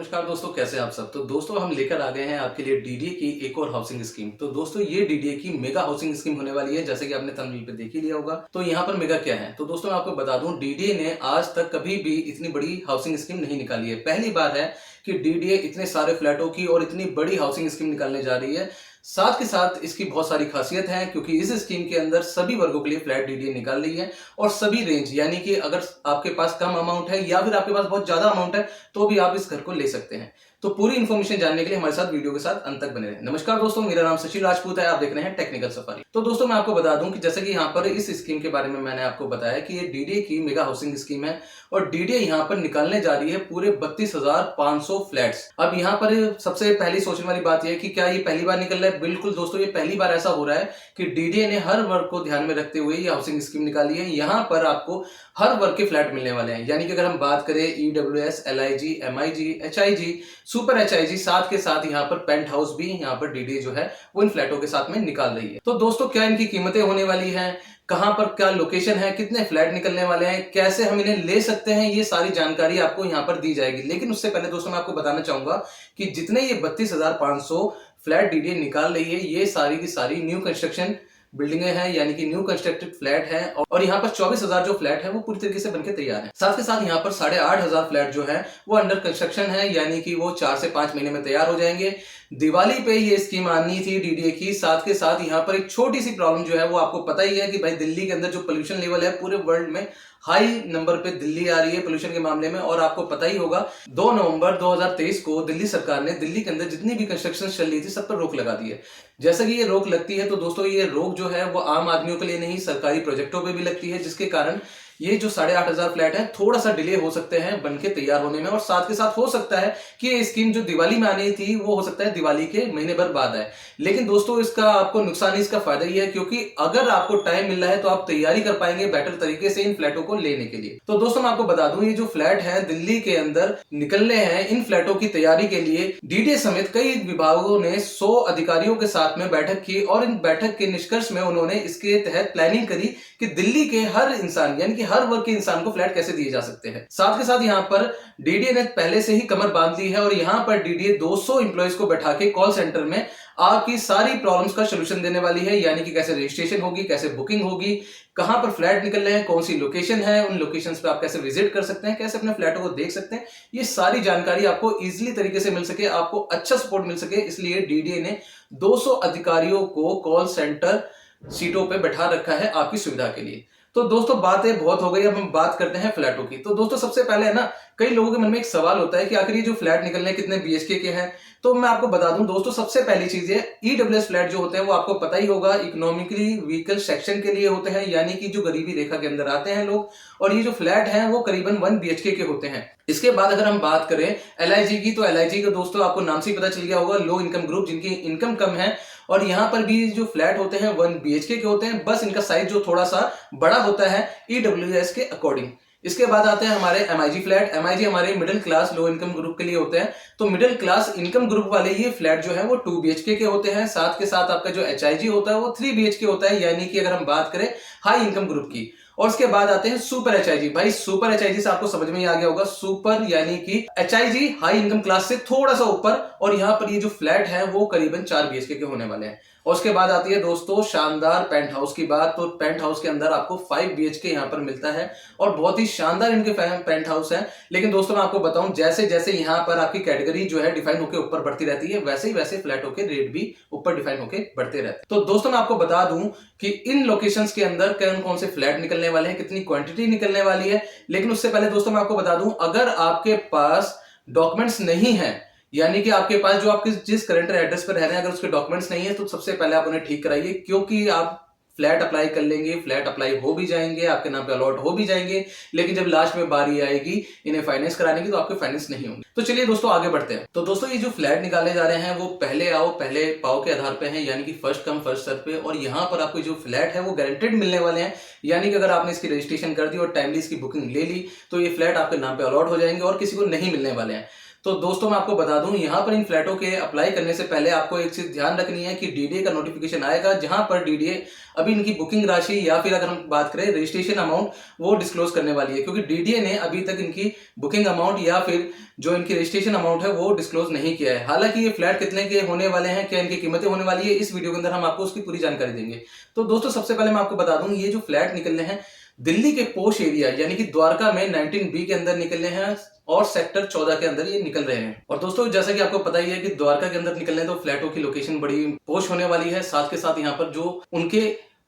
नमस्कार दोस्तों, कैसे हैं आप सब। तो दोस्तों हम लेकर आ गए हैं आपके लिए डीडीए की एक और हाउसिंग स्कीम। तो दोस्तों ये डीडीए की मेगा हाउसिंग स्कीम होने वाली है, जैसे कि आपने थंबनेल पे देख ही लिया होगा। तो यहाँ पर मेगा क्या है, तो दोस्तों मैं आपको बता दूं, डीडीए ने आज तक कभी भी इतनी बड़ी हाउसिंग स्कीम नहीं निकाली है। पहली बार है कि डीडीए इतने सारे फ्लैटों की और इतनी बड़ी हाउसिंग स्कीम निकालने जा रही है। साथ के साथ इसकी बहुत सारी खासियत है, क्योंकि इस स्कीम के अंदर सभी वर्गों के लिए फ्लैट डीडीए निकाल रही है और सभी रेंज, यानी कि अगर आपके पास कम अमाउंट है या फिर आपके पास बहुत ज्यादा अमाउंट है तो भी आप इस घर को ले सकते हैं। तो पूरी इन्फॉर्मेशन जानने के लिए हमारे साथ वीडियो के साथ अंत तक बने रहें। नमस्कार दोस्तों, मेरा नाम सुशील राजपूत है, आप देख रहे हैं टेक्निकल सफारी। तो दोस्तों मैं आपको बता दूं कि जैसे कि यहाँ पर इस स्कीम के बारे में मैंने आपको बताया कि ये डीडीए की मेगा हाउसिंग स्कीम है और डीडीए यहाँ पर निकालने जा रही है पूरे 32,500 फ्लैट्स। अब यहाँ पर सबसे पहली सोचने वाली बात यह है कि क्या ये पहली बार निकल रहा है। बिल्कुल दोस्तों, ये पहली बार ऐसा हो रहा है कि डीडीए ने हर वर्ग को ध्यान में रखते हुए ये हाउसिंग स्कीम निकाली है। यहाँ पर आपको हर वर्ग के फ्लैट मिलने वाले हैं, यानी कि अगर हम बात करें EWS, LIG, MIG, HIG, super HIG, साथ के साथ यहाँ पर पेंट हाउस भी यहाँ पर डीडीए जो है वो इन फ्लैटों के साथ में निकाल रही है। तो दोस्तों क्या इनकी कीमतें होने वाली हैं, कहां पर क्या लोकेशन है, कितने फ्लैट निकलने वाले हैं, कैसे हम इन्हें ले सकते हैं, ये सारी जानकारी आपको यहां पर दी जाएगी। लेकिन उससे पहले दोस्तों मैं आपको बताना चाहूंगा कि जितने ये 32,500 फ्लैट डीडीए निकाल रही है, ये सारी की सारी न्यू कंस्ट्रक्शन बिल्डिंगें हैं, यानी कि न्यू कंस्ट्रक्टेड फ्लैट है। और यहाँ पर 24,000 जो फ्लैट है वो पूरी तरीके से बनके तैयार है। साथ के साथ यहाँ पर 8,500 फ्लैट जो है वो अंडर कंस्ट्रक्शन है, यानी कि वो 4 से 5 महीने में तैयार हो जाएंगे। दिवाली पे ये स्कीम आनी थी डीडीए की। साथ के साथ यहाँ पर एक छोटी सी प्रॉब्लम जो है वो आपको पता ही है कि भाई दिल्ली के अंदर जो पोल्यूशन लेवल है पूरे वर्ल्ड में हाई नंबर पे दिल्ली आ रही है पोल्यूशन के मामले में। और आपको पता ही होगा 2 नवंबर 2023 को दिल्ली सरकार ने दिल्ली के अंदर जितनी भी कंस्ट्रक्शन चल रही थी सब पर रोक लगा दी है। जैसे कि ये रोक लगती है तो दोस्तों ये रोक जो है वो आम आदमियों के लिए नहीं, सरकारी प्रोजेक्टों पे भी लगती है, जिसके कारण ये जो 8,500 फ्लैट है थोड़ा सा डिले हो सकते हैं बनके तैयार होने में। और साथ के साथ हो सकता है कि ये स्कीम जो दिवाली में आनी थी वो हो सकता है दिवाली के महीने भर बाद आए। लेकिन दोस्तों इसका आपको नुकसान ही, इसका फायदा ही है, क्योंकि अगर आपको टाइम मिल रहा है तो आप तैयारी कर पाएंगे बेटर तरीके से इन फ्लैटों को लेने के लिए। तो दोस्तों मैं आपको बता दूं, ये जो फ्लैट है दिल्ली के अंदर निकलने हैं, इन फ्लैटों की तैयारी के लिए डीडीए समेत कई विभागों ने 100 अधिकारियों के साथ में बैठक की और इन बैठक के निष्कर्ष में उन्होंने इसके तहत प्लानिंग करी कि दिल्ली के हर इंसान, यानी कि हर वर्ग के इंसान को फ्लैट कैसे दिए जा सकते हैं। साथ के साथ यहाँ पर डीडीए ने पहले से ही कमर बांध ली है और यहाँ पर डीडीए 200 एम्प्लॉइज को बैठा के कॉल सेंटर में आपकी सारी प्रॉब्लम्स का सोल्यूशन देने वाली है, यानी कि कैसे रजिस्ट्रेशन होगी, कैसे बुकिंग होगी, कहां पर फ्लैट निकल रहे हैं, कौन सी लोकेशन है, उन लोकेशंस पे आप कैसे विजिट कर सकते हैं, कैसे अपने फ्लैटों को देख सकते हैं। ये सारी जानकारी आपको इजीली तरीके से मिल सके, आपको अच्छा सपोर्ट मिल सके, इसलिए डीडीए ने 200 अधिकारियों को कॉल सेंटर सीटों पे बैठा रखा है आपकी सुविधा के लिए। तो दोस्तों बातें बहुत हो गई, अब हम बात करते हैं फ्लैटों की। तो दोस्तों सबसे पहले है ना, कई लोगों के मन में एक सवाल होता है कि आखिर ये जो फ्लैट निकलने कितने बीएचके के हैं। तो मैं आपको बता दूं दोस्तों, सबसे पहली चीज है ईडब्ल्यूएस फ्लैट जो होते हैं वो आपको पता ही होगा, इकोनॉमिकली वीकर सेक्शन के लिए होते हैं, यानी कि जो गरीबी रेखा के अंदर आते हैं लोग। और ये जो फ्लैट हैं वो करीबन 1 बीएचके के होते हैं। इसके बाद अगर हम बात करें एलआईजी की, तो एलआईजी का दोस्तों आपको नाम से ही पता चल गया होगा, लो इनकम ग्रुप, जिनकी इनकम कम है। और यहाँ पर भी जो फ्लैट होते हैं 1 बीएचके के होते हैं, बस इनका साइज जो थोड़ा सा बड़ा होता है ईडब्ल्यूएस के अकॉर्डिंग। इसके बाद आते हैं हमारे एमआईजी फ्लैट। एमआईजी हमारे middle class low income group के लिए होते हैं। तो मिडिल क्लास इनकम ग्रुप वाले ये फ्लैट जो है वो 2 बीएचके के होते हैं। साथ के साथ आपका जो एचआईजी होता है वो 3 बीएचके होता है, यानी कि अगर हम बात करें हाई इनकम ग्रुप की। और उसके बाद आते हैं सुपर एचआईजी। भाई सुपर एचआईजी से आपको समझ में ही आ गया होगा, सुपर यानी कि एचआईजी हाई इनकम क्लास से थोड़ा सा ऊपर। और यहाँ पर ये जो फ्लैट है वो करीबन 4 बीएचके के होने वाले हैं। और उसके बाद आती है दोस्तों शानदार पेंट हाउस की बात। तो पेंट हाउस के अंदर आपको 5 बीएचके यहाँ पर मिलता है और बहुत ही शानदार इनके पेंट हाउस है। लेकिन दोस्तों मैं आपको बताऊं, जैसे जैसे यहाँ पर आपकी कैटेगरी जो है डिफाइन होकर ऊपर बढ़ती रहती है, वैसे ही वैसे फ्लैटों के रेट भी ऊपर डिफाइन होकर बढ़ते रहते हैं। तो दोस्तों मैं आपको बता दूं कि इन लोकेशंस के अंदर कौन कौन से फ्लैट निकलने वाले हैं, कितनी क्वांटिटी निकलने वाली है। लेकिन उससे पहले दोस्तों मैं आपको बता दूं, अगर आपके पास डॉक्यूमेंट्स नहीं है, यानी कि आपके पास जो आपके जिस करंट एड्रेस पर रह रहे हैं अगर उसके डॉक्यूमेंट्स नहीं है, तो सबसे पहले आप उन्हें ठीक कराइए, क्योंकि आप फ्लैट अप्लाई कर लेंगे, फ्लैट अप्लाई हो भी जाएंगे, आपके नाम पे अलॉट हो भी जाएंगे, लेकिन जब लास्ट में बारी आएगी इन्हें फाइनेंस कराने की तो आपके फाइनेंस नहीं होंगे। तो चलिए दोस्तों आगे बढ़ते हैं। तो दोस्तों ये जो फ्लैट निकाले जा रहे हैं वो पहले आओ पहले पाओ के आधार पे हैं, यानी कि फर्स्ट कम फर्स्ट सर्व पे। और यहाँ पर आपको जो फ्लैट है वो गारंटेड मिलने वाले हैं, यानी कि अगर आपने इसकी रजिस्ट्रेशन कर दी और टाइमली इसकी बुकिंग ले ली तो ये फ्लैट आपके नाम पे अलॉट हो जाएंगे और किसी को नहीं मिलने वाले हैं। तो दोस्तों मैं आपको बता दूं, यहाँ पर इन फ्लैटों के अप्लाई करने से पहले आपको एक चीज ध्यान रखनी है कि डीडीए का नोटिफिकेशन आएगा, जहां पर डीडीए अभी इनकी बुकिंग राशि या फिर अगर हम बात करें रजिस्ट्रेशन अमाउंट वो डिस्क्लोज करने वाली है, क्योंकि डीडीए ने अभी तक इनकी बुकिंग अमाउंट या फिर जो इनकी रजिस्ट्रेशन अमाउंट है वो डिस्क्लोज नहीं किया है। हालांकि ये फ्लैट कितने के होने वाले हैं, क्या इनकी कीमतें होने वाली है, इस वीडियो के अंदर हम आपको उसकी पूरी जानकारी देंगे। तो दोस्तों सबसे पहले मैं आपको बता दूं, ये जो फ्लैट निकलने हैं दिल्ली के पोश एरिया यानी कि द्वारका में 19B के अंदर निकलने हैं और सेक्टर 14 के अंदर ये निकल रहे हैं। और दोस्तों जैसा कि आपको पता ही है कि द्वारका के अंदर निकलने तो फ्लैटों की लोकेशन बड़ी पोश होने वाली है। साथ के साथ यहाँ पर जो उनके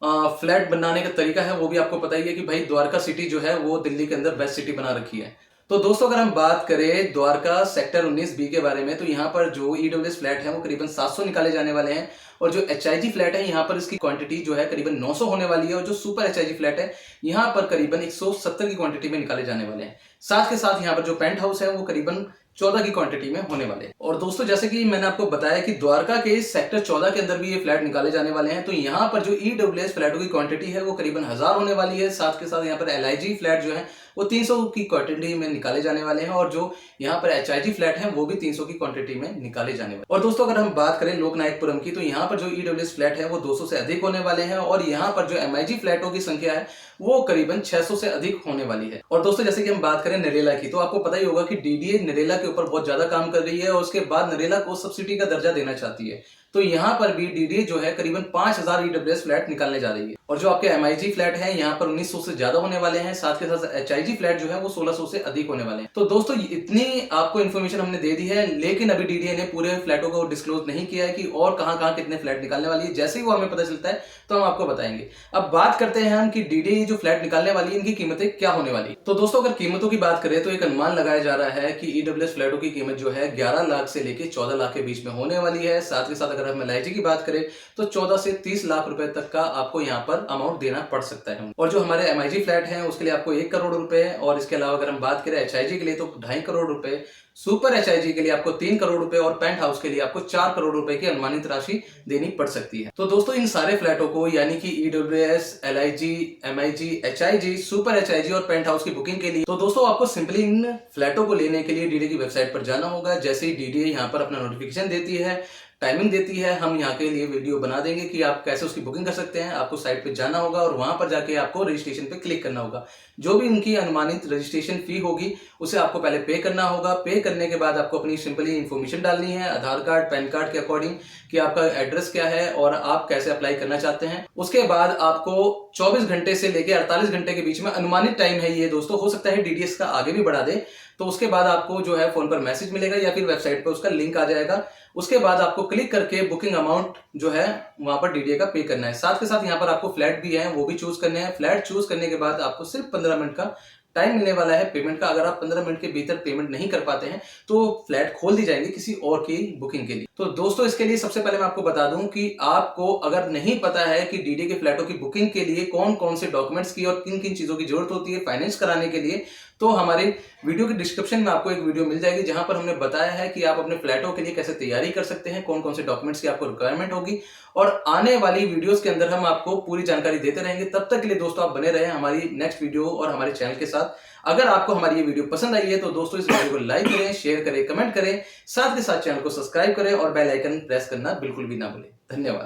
फ्लैट बनाने का तरीका है वो भी आपको पता ही है कि भाई द्वारका सिटी जो है वो दिल्ली के अंदर बेस्ट सिटी बना रखी है। तो दोस्तों अगर हम बात करें द्वारका सेक्टर 19B के बारे में, तो यहाँ पर जो ईडब्ल्यूएस फ्लैट है वो करीबन 700 निकाले जाने वाले हैं, और जो एचआईजी फ्लैट है यहाँ पर इसकी क्वांटिटी जो है करीबन 900 होने वाली है, और जो सुपर एचआईजी फ्लैट है यहाँ पर करीबन 170 की क्वांटिटी में निकाले जाने वाले हैं। साथ के साथ यहाँ पर जो पेंट हाउस है वो करीबन 14 की क्वांटिटी में होने वाले हैं। और दोस्तों जैसे कि मैंने आपको बताया कि द्वारका के सेक्टर 14 के अंदर भी ये फ्लैट निकाले जाने वाले हैं, तो यहाँ पर जो ईडब्ल्यूएस फ्लैटों की क्वांटिटी है वो करीबन 1000 होने वाली है। साथ के साथ यहाँ पर एलआईजी फ्लैट जो है वो 300 की क्वांटिटी में निकाले जाने वाले हैं, और जो यहाँ पर एचआईजी फ्लैट है वो भी 300 की क्वांटिटी में निकाले जाने वाले। और दोस्तों अगर हम बात करें लोकनायकपुरम की, तो यहाँ पर जो ईडब्ल्यूएस फ्लैट है वो 200 से अधिक होने वाले हैं, और यहाँ पर जो एमआईजी फ्लैटों की संख्या है वो करीबन 600 से अधिक होने वाली है। और दोस्तों जैसे कि हम बात करें नरेला की, तो आपको पता ही होगा कि डीडीए नरेला के ऊपर बहुत ज्यादा काम कर रही है, और उसके बाद नरेला को सब्सिडी का दर्जा देना चाहती है। तो यहाँ पर भी डीडीए जो है करीबन 5000 ईडब्ल्यूएस फ्लैट निकालने जा रही है, और जो आपके एमआईजी फ्लैट है यहाँ पर 1900 से ज्यादा होने वाले हैं। साथ के साथ एचआईजी फ्लैट जो है वो 1600 से अधिक होने वाले हैं। तो दोस्तों इतनी आपको इन्फॉर्मेशन हमने दे दी है, लेकिन अभी डीडीए ने पूरे फ्लैटों को डिस्क्लोज नहीं किया है कि और कहां कितने फ्लैट निकालने वाली है। जैसे ही वो हमें पता चलता है तो हम आपको बताएंगे। अब बात करते हैं हम कि डीडीए जो फ्लैट निकालने वाली है इनकी कीमतें क्या होने वाली। तो दोस्तों अगर कीमतों की बात करें तो एक अनुमान लगाया जा रहा है कि ईडब्ल्यूएस फ्लैटों की कीमत जो है 11 लाख से लेकर 14 लाख के बीच में होने वाली है। साथ के साथ अगर हम एलआईजी की बात करें तो 14 से 30 लाख रुपए तक का आपको यहाँ पर अमाउंट देना पड़ सकता है। और जो हमारे एमआईजी फ्लैट हैं उसके लिए आपको 1 करोड़ रुपए, और इसके अलावा अगर हम बात करें एचआईजी के लिए तो 2.5 करोड़ रुपए, सुपर एचआईजी के लिए आपको 3 करोड़ रुपए, और पेंट हाउस के लिए आपको 4 करोड़ रुपए की अनुमानित राशि देनी पड़ सकती है। तो दोस्तों इन सारे फ्लैटों को यानी कि EWS, LIG, MIG, HIG, super HIG और पेंट हाउस की बुकिंग के लिए तो दोस्तों आपको सिंपली इन फ्लैटों को लेने के लिए डीडीए की वेबसाइट पर जाना होगा। जैसे ही डीडीए यहाँ पर अपना नोटिफिकेशन देती है, टाइमिंग देती है, हम यहाँ के लिए वीडियो बना देंगे कि आप कैसे उसकी बुकिंग कर सकते हैं। आपको साइट पे जाना होगा और वहां पर जाके आपको रजिस्ट्रेशन पे क्लिक करना होगा। जो भी उनकी अनुमानित रजिस्ट्रेशन फी होगी उसे आपको पहले पे करना होगा। पे करने के बाद आपको अपनी सिंपली इन्फॉर्मेशन डालनी है, आधार कार्ड, पैन कार्ड के अकॉर्डिंग कि आपका एड्रेस क्या है और आप कैसे अप्लाई करना चाहते हैं। उसके बाद आपको 24 घंटे से लेकर 48 घंटे के बीच में अनुमानित टाइम है ये दोस्तों, हो सकता है डीडीएस का आगे भी बढ़ा दे। तो उसके बाद आपको जो है फोन पर मैसेज मिलेगा या फिर वेबसाइट पर उसका लिंक आ जाएगा। उसके बाद आपको क्लिक करके बुकिंग अमाउंट जो है वहां पर डीडीए का पे करना है। साथ के साथ यहाँ पर आपको फ्लैट भी है वो भी चूज करने हैं। फ्लैट चूज करने के बाद आपको सिर्फ 15 मिनट का टाइम मिलने वाला है पेमेंट का। अगर आप 15 मिनट के भीतर पेमेंट नहीं कर पाते हैं तो फ्लैट खोल दी जाएंगे किसी और की बुकिंग के लिए। तो दोस्तों इसके लिए सबसे पहले मैं आपको बता दूं कि आपको अगर नहीं पता है कि डीडीए के फ्लैटों की बुकिंग के लिए कौन कौन से डॉक्यूमेंट्स की और किन किन चीजों की जरूरत होती है फाइनेंस कराने के लिए, तो हमारे वीडियो के डिस्क्रिप्शन में आपको एक वीडियो मिल जाएगी जहां पर हमने बताया है कि आप अपने फ्लैटों के लिए कैसे तैयारी कर सकते हैं, कौन कौन से डॉक्यूमेंट्स की आपको रिक्वायरमेंट होगी। और आने वाली वीडियोस के अंदर हम आपको पूरी जानकारी देते रहेंगे। तब तक के लिए दोस्तों आप बने रहे हमारी नेक्स्ट वीडियो और हमारे चैनल के साथ। अगर आपको हमारी ये वीडियो पसंद आई है तो दोस्तों इस वीडियो को लाइक करें, शेयर करें, कमेंट करें, साथ के साथ चैनल को सब्सक्राइब करें और बेल आइकन प्रेस करना बिल्कुल भी ना भूलें। धन्यवाद।